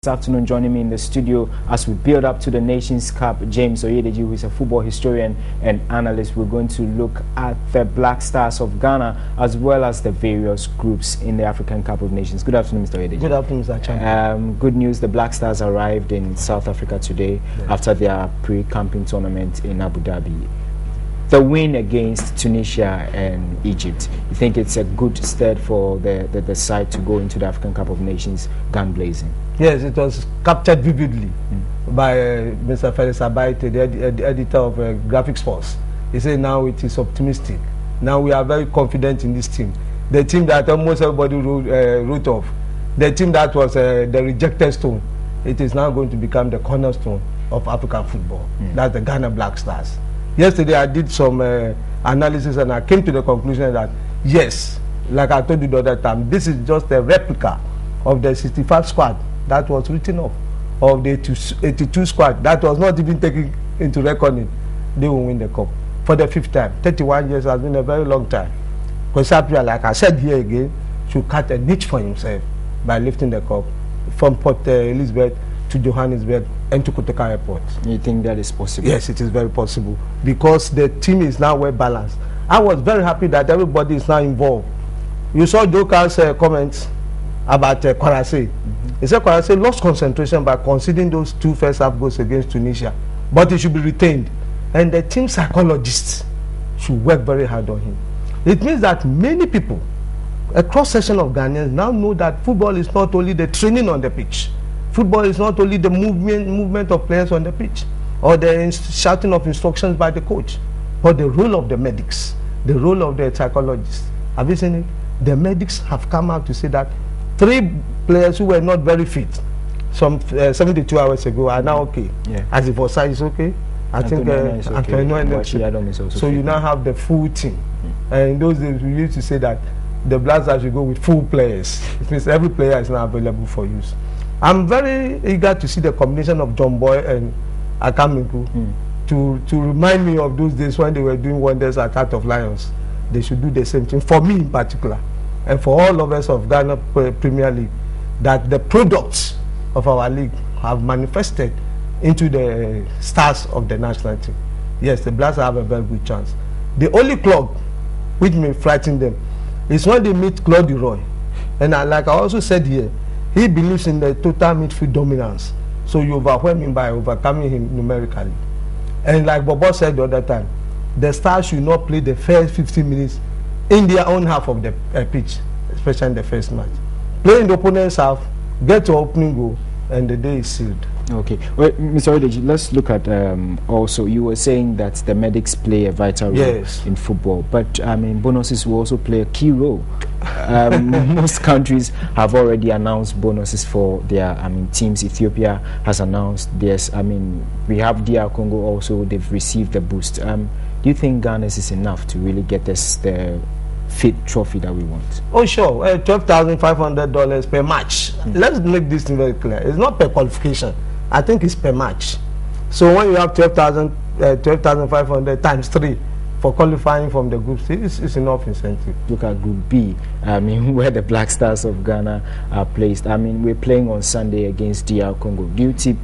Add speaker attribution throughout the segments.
Speaker 1: This afternoon, joining me in the studio as we build up to the Nations Cup, James Oyedeji, who is a football historian and analyst. We're going to look at the Black Stars of Ghana as well as the various groups in the African Cup of Nations. Good afternoon, Mr. Oyedeji.
Speaker 2: Good afternoon, Mr. Champion.
Speaker 1: Good news, the Black Stars arrived in South Africa today after their pre-camping tournament in Abu Dhabi. The win against Tunisia and Egypt, you think it's a good start for the side to go into the African Cup of Nations gun blazing?
Speaker 2: Yes, it was captured vividly by Mr. Felix Abaite, the editor of Graphic Sports. He said now it is optimistic. Now we are very confident in this team. The team that almost everybody wrote off, the team that was the rejected stone, it is now going to become the cornerstone of African football. That's the Ghana Black Stars. Yesterday I did some analysis and I came to the conclusion that yes, like I told you the other time, this is just a replica of the 65 squad that was written off, of the 82 squad that was not even taken into reckoning. They will win the cup for the 5th time. 31 years has been a very long time. Because Sapia, like I said here again, should cut a niche for himself by lifting the cup from Port Elizabeth to Johannesburg and to Koteka Airport.
Speaker 1: You think that is possible?
Speaker 2: Yes, it is very possible because the team is now well balanced. I was very happy that everybody is now involved. You saw Joker's comments about Kwarase. He said Kwarase lost concentration by conceding those 2 first-half goals against Tunisia, but he should be retained. And the team psychologists should work very hard on him. It means that many people, a cross-section of Ghanaians, now know that football is not only the training on the pitch. Football is not only the movement of players on the pitch or the shouting of instructions by the coach, but the role of the medics, the role of the psychologists. Have you seen it? The medics have come out to say that 3 players who were not very fit some 72 hours ago are now okay. Yeah. As if Osai is okay. I think Antonio is okay. So you now have the full team. And in those days we used to say that the Black Stars should go with full players. It means every player is now available for use. I'm very eager to see the combination of John Boy and Akaminku to remind me of those days when they were doing wonders at Heart of Lions. They should do the same thing, for me in particular, and for all of us of Ghana Premier League, that the products of our league have manifested into the stars of the national team. Yes, the Blacks have a very good chance. The only club which may frighten them is when they meet Claude Leroy. And like I also said here, he believes in the total midfield dominance. So you overwhelm him by overcoming him numerically. And like Bobo said the other time, the Stars should not play the first 15 minutes in their own half of the pitch, especially in the first match. Play in the opponent's half, get your opening goal, and the day is sealed.
Speaker 1: Okay. Well, Mr. Oyedeji, let's look at also, you were saying that the medics play a vital role in football, but I mean, bonuses will also play a key role. Most countries have already announced bonuses for their teams. Ethiopia has announced theirs. We have DR Congo also, they've received the boost. Do you think Ghana's is enough to really get us the fit trophy that we want?
Speaker 2: Oh sure, $12,500 per match. Let's make this thing very clear. It's not per qualification. I think it's per match. So when you have 12,500 times 3 for qualifying from the groups, it's enough incentive.
Speaker 1: Look at Group B, where the Black Stars of Ghana are placed. We're playing on Sunday against DR Congo. Do you tip,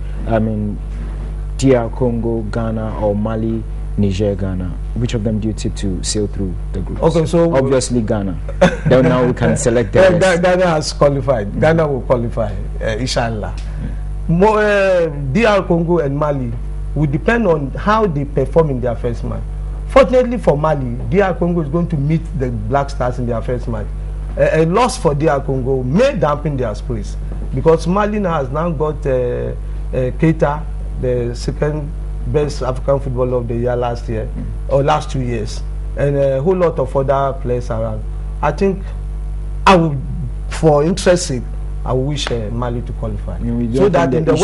Speaker 1: DR Congo, Ghana, or Mali, Niger, Ghana? Which of them do you tip to sail through the groups? Okay, so obviously Ghana. Then now we can select the rest.
Speaker 2: Ghana has qualified. Ghana will qualify, inshallah. DR Congo and Mali will depend on how they perform in their first match. Fortunately for Mali, DR Congo is going to meet the Black Stars in their first match. A loss for DR Congo may dampen their spirits because Mali has now got Keita, the 2nd best African footballer of the year last year, or last 2 years, and a whole lot of other players around. I think I would, for interest sake, I wish Mali to qualify. So that in the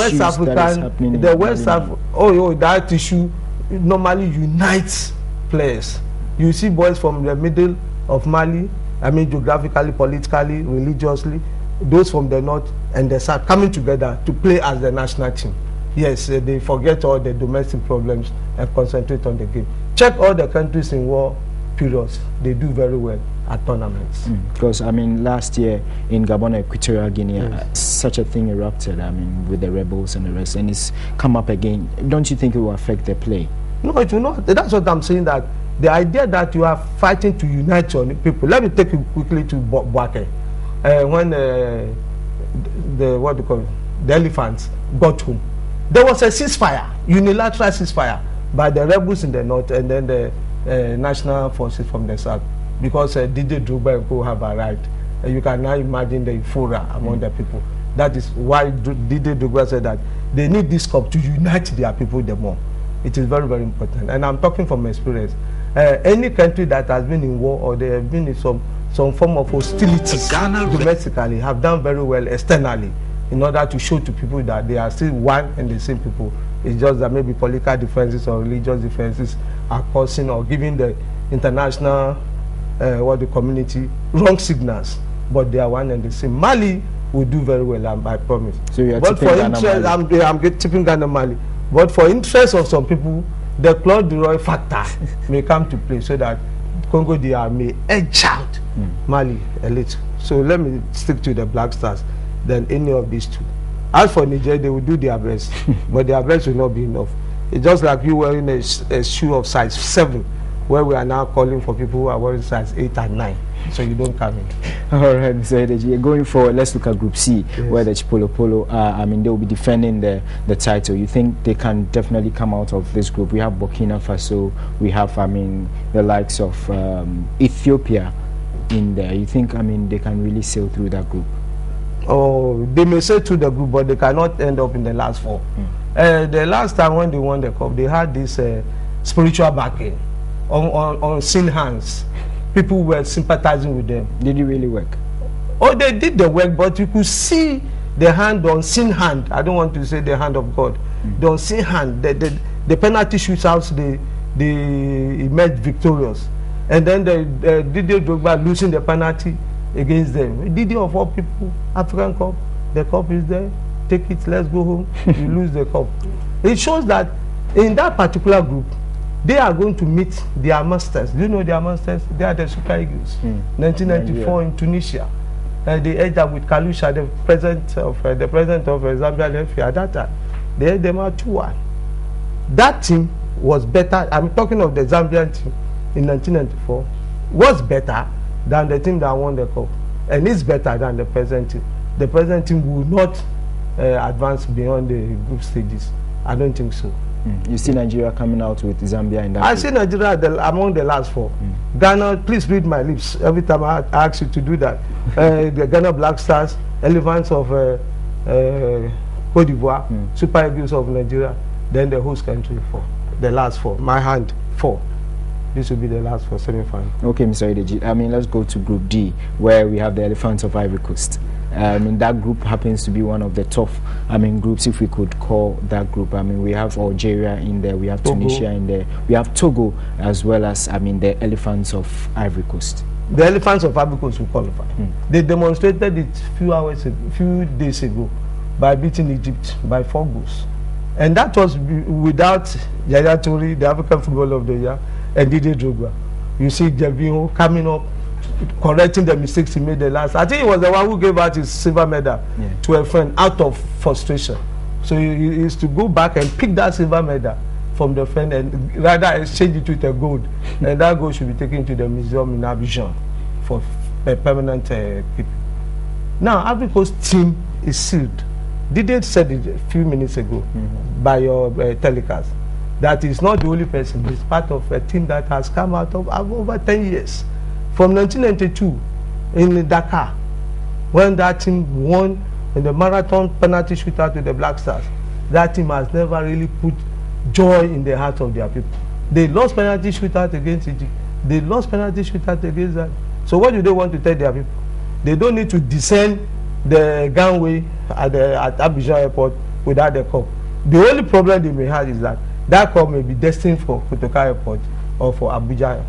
Speaker 2: West African, that issue normally unites players. You see boys from the middle of Mali, geographically, politically, religiously, those from the north and the south coming together to play as the national team. Yes, they forget all the domestic problems and concentrate on the game. Check all the countries in war periods. They do very well at tournaments.
Speaker 1: Because I mean, last year in Gabon, Equatorial Guinea, such a thing erupted. I mean, with the rebels and the rest, and it's come up again. Don't you think it will affect their play?
Speaker 2: No, it will not. That's what I'm saying. That the idea that you are fighting to unite your people. Let me take you quickly to Boake. When the what do you call it? The elephants got home, there was a ceasefire, unilateral ceasefire by the rebels in the north and then the national forces from the south, because DJ Drogba and co have arrived. You can now imagine the euphoria among the people. That is why DJ Drogba said that they need this cup to unite their people the more. It is very, very important. And I'm talking from experience. Any country that has been in war or they have been in some form of hostilities domestically have done very well externally in order to show to people that they are still one and the same people. It's just that maybe political differences or religious differences are causing or giving the international the community wrong signals, but they are one and the same. Mali will do very well, I promise.
Speaker 1: So you are
Speaker 2: but for interest, I'm tipping Ghana Mali. But for interest of some people, the Claude Leroy factor may come to play so that Congo DR may edge out Mali a little. So let me stick to the Black Stars than any of these two. As for Niger, they will do their best, but their best will not be enough. It's just like you wearing a shoe of size 7, where we are now calling for people who are wearing size 8 and 9, so you don't come in.
Speaker 1: All right, Mr. Edeji, going forward, let's look at Group C, where the Chipolo Polo, I mean, they will be defending the title. You think they can definitely come out of this group? We have Burkina Faso, we have, I mean, the likes of Ethiopia in there. You think, I mean, they can really sail through that group?
Speaker 2: Oh, they may sail through the group, but they cannot end up in the last 4. The last time when they won the cup, they had this spiritual backing on sin hands. People were sympathizing with them.
Speaker 1: Did it really work?
Speaker 2: Oh, they did the work, but you could see the hand on sin hand. I don't want to say the hand of God. The unseen hand, the penalty shootouts, they emerged victorious. And then Didier Drogba losing the penalty against them. Didier of all people, African Cup, the cup is there. Take it, let's go home. You lose the cup. It shows that in that particular group, they are going to meet their masters. Do you know their masters? They are the Super Eagles. 1994 in Tunisia. They edged up with Kalusha, the president of Zambia FA at that time. They had them out 2-1. That team was better. I'm talking of the Zambian team in 1994. Was better than the team that won the cup, and is better than the present team. The present team will not advance beyond the group stages. I don't think so.
Speaker 1: You see Nigeria coming out with Zambia in that
Speaker 2: I
Speaker 1: group?
Speaker 2: see Nigeria among the last 4. Ghana, please read my lips every time I ask you to do that. The Ghana Black Stars, Elephants of Cote d'Ivoire, Super Eagles of Nigeria, then the host country 4. The last 4. My hand 4. This will be the last 4 semi-final.
Speaker 1: Okay, Mr. Edeji. I mean, let's go to Group D, where we have the Elephants of Ivory Coast. That group happens to be one of the tough, groups, if we could call that group. We have Algeria in there, we have Togo. Tunisia in there, we have Togo, as well as, the Elephants of Ivory Coast.
Speaker 2: The Elephants of Ivory Coast will qualify. They demonstrated it few days ago by beating Egypt by 4 goals. And that was without Yaya Toure, the African Footballer of the Year, and Didier Drogba. You see Gervinho coming up, correcting the mistakes he made the last. I think he was the one who gave out his silver medal to a friend out of frustration. So he used to go back and pick that silver medal from the friend and rather exchange it with a gold. And that gold should be taken to the museum in Abidjan for a permanent keeping. Now, Ivory Coast team is sealed. Didier said it a few minutes ago by your telecast that he's not the only person. He's part of a team that has come out of over 10 years. From 1992 in Dakar, when that team won in the marathon penalty shootout with the Black Stars, that team has never really put joy in the hearts of their people. They lost penalty shootout against Egypt. They lost penalty shootout against that. So what do they want to tell their people? They don't need to descend the gangway at Abidjan airport without the cup. The only problem they may have is that cup may be destined for Kotoka airport or for Abuja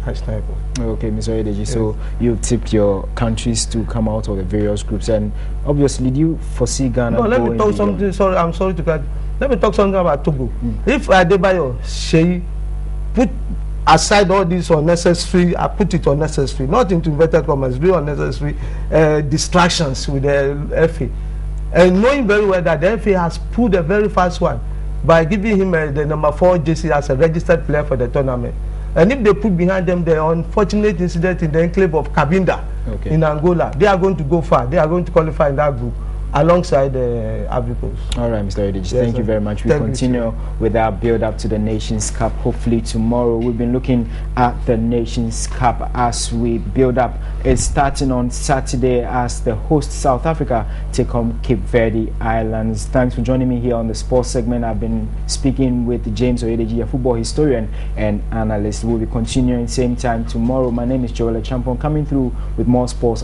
Speaker 2: National Airport.
Speaker 1: Okay, Mr. Edeji, so you tipped your countries to come out of the various groups, and obviously, do you foresee Ghana?
Speaker 2: No, let me talk something. Sorry, I'm sorry to cut. Let me talk something about Togo. If Adebayo Sheyi put aside all these unnecessary, I put it unnecessary, not into inverted commas, very unnecessary distractions with the FA. And knowing very well that the FA has pulled a very fast one by giving him the number 4 jersey as a registered player for the tournament. And if they put behind them the unfortunate incident in the enclave of Cabinda in Angola, they are going to go far. They are going to qualify in that group alongside the Africans. All
Speaker 1: right, Mr. Oyedeji, thank you very much. We continue with our build-up to the Nations Cup. Hopefully tomorrow we've been looking at the Nations Cup as we build up. It's starting on Saturday as the host South Africa take on Cape Verde Islands. Thanks for joining me here on the sports segment. I've been speaking with James Oyedeji, a football historian and analyst. We'll be continuing same time tomorrow. My name is Joel Champon, coming through with more sports.